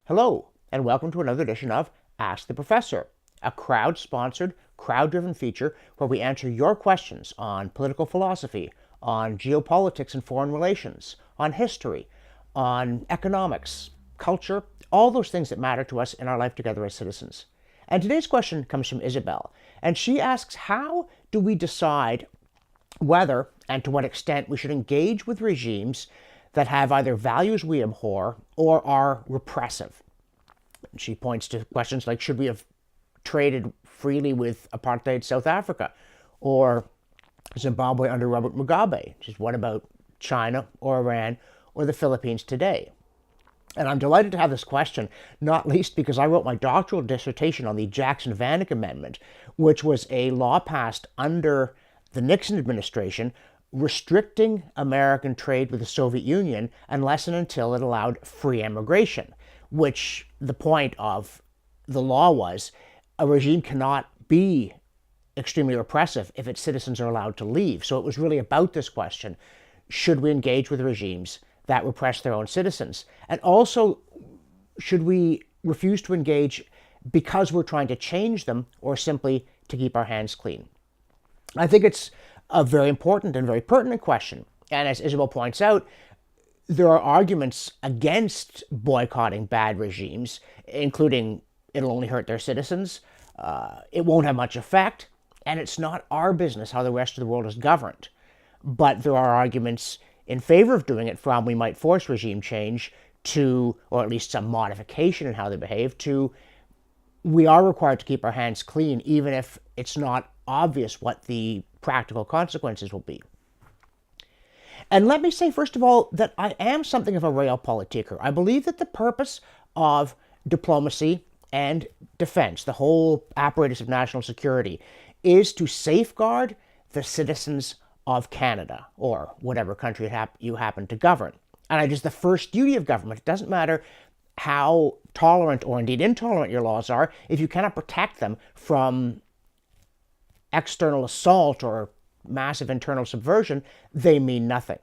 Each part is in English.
Hello, and welcome to another edition of Ask the Professor, a crowd-sponsored, crowd-driven feature where we answer your questions on political philosophy, on geopolitics and foreign relations, on history, on economics, culture, all those things that matter to us in our life together as citizens. And today's question comes from Isabel, and she asks, how do we decide whether and to what extent we should engage with regimes that have either values we abhor or are repressive? She points to questions like, should we have traded freely with apartheid South Africa or Zimbabwe under Robert Mugabe? Just what about China or Iran or the Philippines today? And I'm delighted to have this question, not least because I wrote my doctoral dissertation on the Jackson-Vanik Amendment, which was a law passed under the Nixon administration restricting American trade with the Soviet Union unless and until it allowed free immigration, which the point of the law was a regime cannot be extremely repressive if its citizens are allowed to leave. So it was really about this question: should we engage with regimes that repress their own citizens? And also, should we refuse to engage because we're trying to change them or simply to keep our hands clean? I think it's a very important and very pertinent question. And as Isabel points out, there are arguments against boycotting bad regimes, including it'll only hurt their citizens, it won't have much effect, and it's not our business how the rest of the world is governed. But there are arguments in favor of doing it, from we might force regime change to, or at least some modification in how they behave, to we are required to keep our hands clean even if it's not obvious what the practical consequences will be. And let me say, first of all, that I am something of a realpolitiker. I believe that the purpose of diplomacy and defense, the whole apparatus of national security, is to safeguard the citizens of Canada, or whatever country you happen to govern. And it is the first duty of government. It doesn't matter how tolerant or indeed intolerant your laws are, if you cannot protect them from external assault or massive internal subversion, they mean nothing.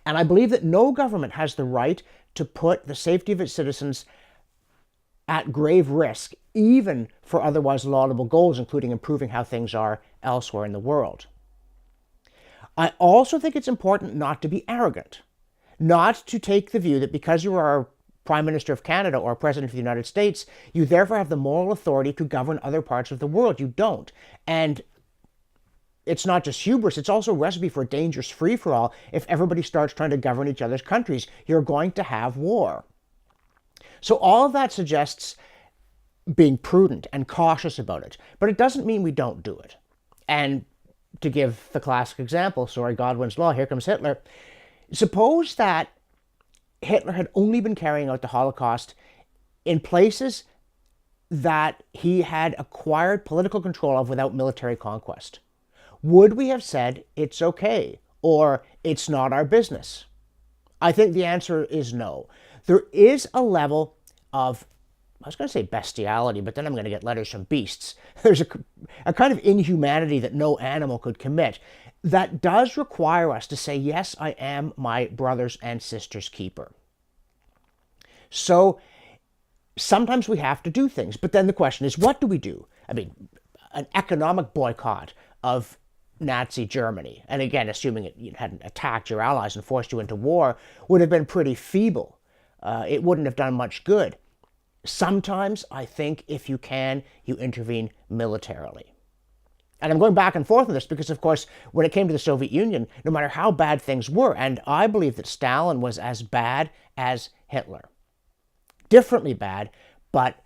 And I believe that no government has the right to put the safety of its citizens at grave risk, even for otherwise laudable goals, including improving how things are elsewhere in the world. I also think it's important not to be arrogant, not to take the view that because you are Prime Minister of Canada or President of the United States, you therefore have the moral authority to govern other parts of the world. You don't. And it's not just hubris, it's also a recipe for a dangerous free-for-all. If everybody starts trying to govern each other's countries, you're going to have war. So all of that suggests being prudent and cautious about it, but it doesn't mean we don't do it. And to give the classic example, sorry, Godwin's Law, here comes Hitler. Suppose that Hitler had only been carrying out the Holocaust in places that he had acquired political control of without military conquest. Would we have said it's okay, or it's not our business? I think the answer is no. There is a level of, I was going to say bestiality, but then I'm going to get letters from beasts. There's a kind of inhumanity that no animal could commit that does require us to say, yes, I am my brother's and sister's keeper. So sometimes we have to do things, but then the question is, what do we do? I mean, an economic boycott of Nazi Germany, and again, assuming it hadn't attacked your allies and forced you into war, would have been pretty feeble. It wouldn't have done much good. Sometimes, I think, if you can, you intervene militarily. And I'm going back and forth on this because, of course, when it came to the Soviet Union, no matter how bad things were, and I believe that Stalin was as bad as Hitler. Differently bad, but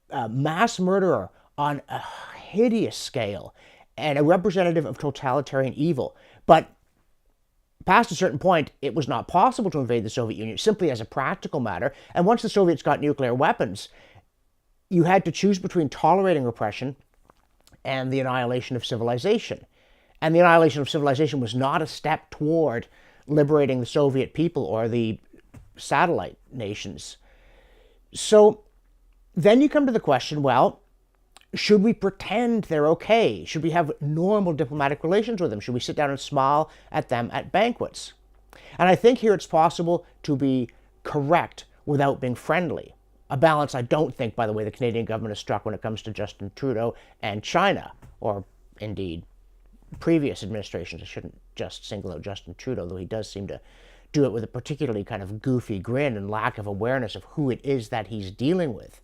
a mass murderer on a hideous scale and a representative of totalitarian evil. But past a certain point, it was not possible to invade the Soviet Union, simply as a practical matter. And once the Soviets got nuclear weapons, you had to choose between tolerating repression and the annihilation of civilization. And the annihilation of civilization was not a step toward liberating the Soviet people or the satellite nations. So then you come to the question, well, should we pretend they're okay? Should we have normal diplomatic relations with them? Should we sit down and smile at them at banquets? And I think here it's possible to be correct without being friendly. A balance I don't think, by the way, the Canadian government has struck when it comes to Justin Trudeau and China, or indeed previous administrations. I shouldn't just single out Justin Trudeau, though he does seem to do it with a particularly kind of goofy grin and lack of awareness of who it is that he's dealing with.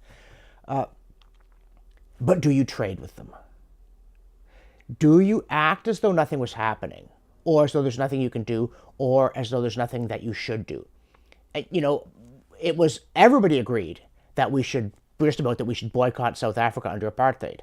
But do you trade with them? Do you act as though nothing was happening, or as though there's nothing you can do, or as though there's nothing that you should do? It was, everybody agreed that we should boycott South Africa under apartheid.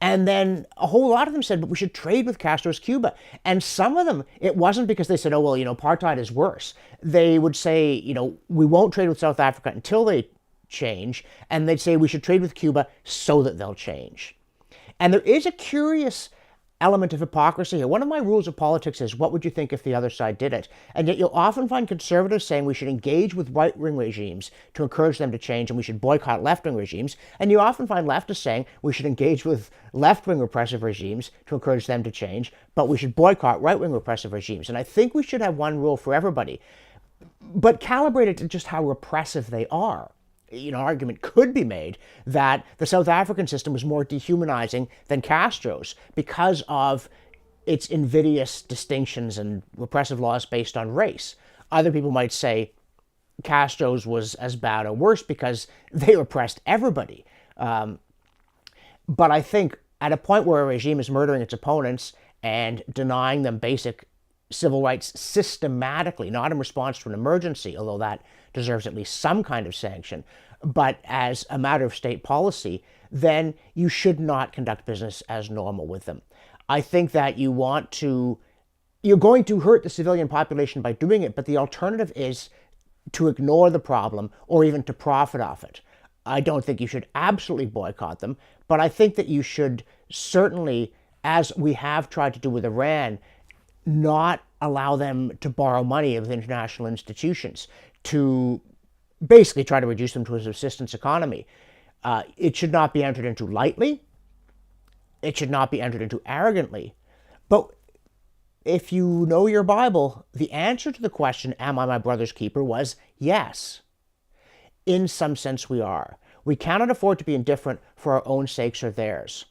And then a whole lot of them said, but we should trade with Castro's Cuba. And some of them, it wasn't because they said, oh, well, apartheid is worse. They would say, we won't trade with South Africa until they change. And they'd say we should trade with Cuba so that they'll change. And there is a curious element of hypocrisy here. One of my rules of politics is, what would you think if the other side did it? And yet you'll often find conservatives saying we should engage with right-wing regimes to encourage them to change, and we should boycott left-wing regimes. And you often find leftists saying we should engage with left-wing repressive regimes to encourage them to change, but we should boycott right-wing repressive regimes. And I think we should have one rule for everybody, but calibrate it to just how repressive they are. Argument could be made that the South African system was more dehumanizing than Castro's because of its invidious distinctions and repressive laws based on race. Other people might say Castro's was as bad or worse because they repressed everybody. But I think at a point where a regime is murdering its opponents and denying them basic civil rights systematically, not in response to an emergency, although that deserves at least some kind of sanction, but as a matter of state policy, then you should not conduct business as normal with them. I think that you're going to hurt the civilian population by doing it, but the alternative is to ignore the problem or even to profit off it. I don't think you should absolutely boycott them, but I think that you should certainly, as we have tried to do with Iran, not allow them to borrow money of international institutions to basically try to reduce them to a subsistence economy. It should not be entered into lightly. It should not be entered into arrogantly. But if you know your Bible, the answer to the question, am I my brother's keeper, was yes. In some sense we are. We cannot afford to be indifferent for our own sakes or theirs.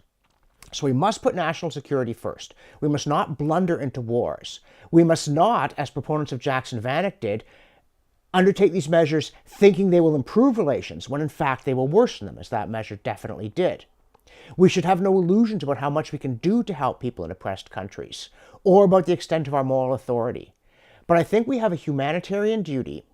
So we must put national security first. We must not blunder into wars. We must not, as proponents of Jackson-Vanik did, undertake these measures thinking they will improve relations, when in fact they will worsen them, as that measure definitely did. We should have no illusions about how much we can do to help people in oppressed countries, or about the extent of our moral authority. But I think we have a humanitarian duty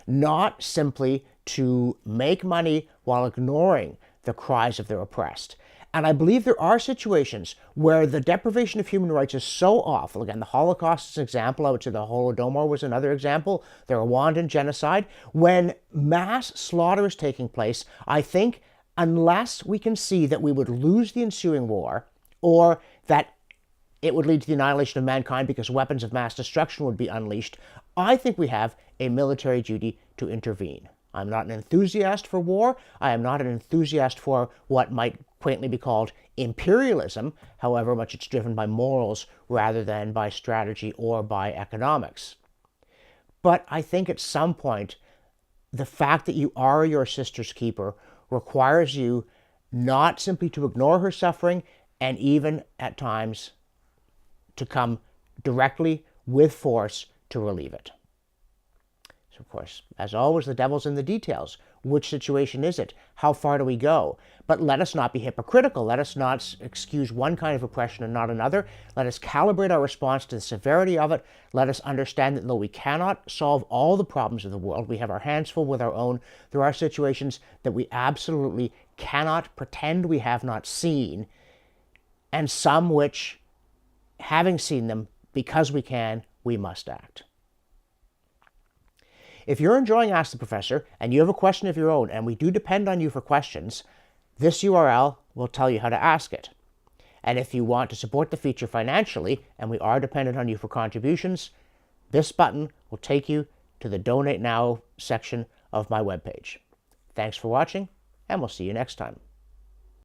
not simply to make money while ignoring the cries of the oppressed. And I believe there are situations where the deprivation of human rights is so awful. Again, the Holocaust is an example. I would say the Holodomor was another example. The Rwandan genocide. When mass slaughter is taking place, I think unless we can see that we would lose the ensuing war, or that it would lead to the annihilation of mankind because weapons of mass destruction would be unleashed, I think we have a military duty to intervene. I'm not an enthusiast for war. I am not an enthusiast for what might quaintly be called imperialism, however much it's driven by morals rather than by strategy or by economics. But I think at some point, the fact that you are your sister's keeper requires you not simply to ignore her suffering, and even at times to come directly with force to relieve it. So, of course, as always, the devil's in the details. Which situation is it? How far do we go? But let us not be hypocritical. Let us not excuse one kind of oppression and not another. Let us calibrate our response to the severity of it. Let us understand that though we cannot solve all the problems of the world, we have our hands full with our own, there are situations that we absolutely cannot pretend we have not seen, and some which, having seen them, because we can, we must act. If you're enjoying Ask the Professor and you have a question of your own, and we do depend on you for questions, this URL will tell you how to ask it. And if you want to support the feature financially, and we are dependent on you for contributions, this button will take you to the Donate Now section of my webpage. Thanks for watching, and we'll see you next time.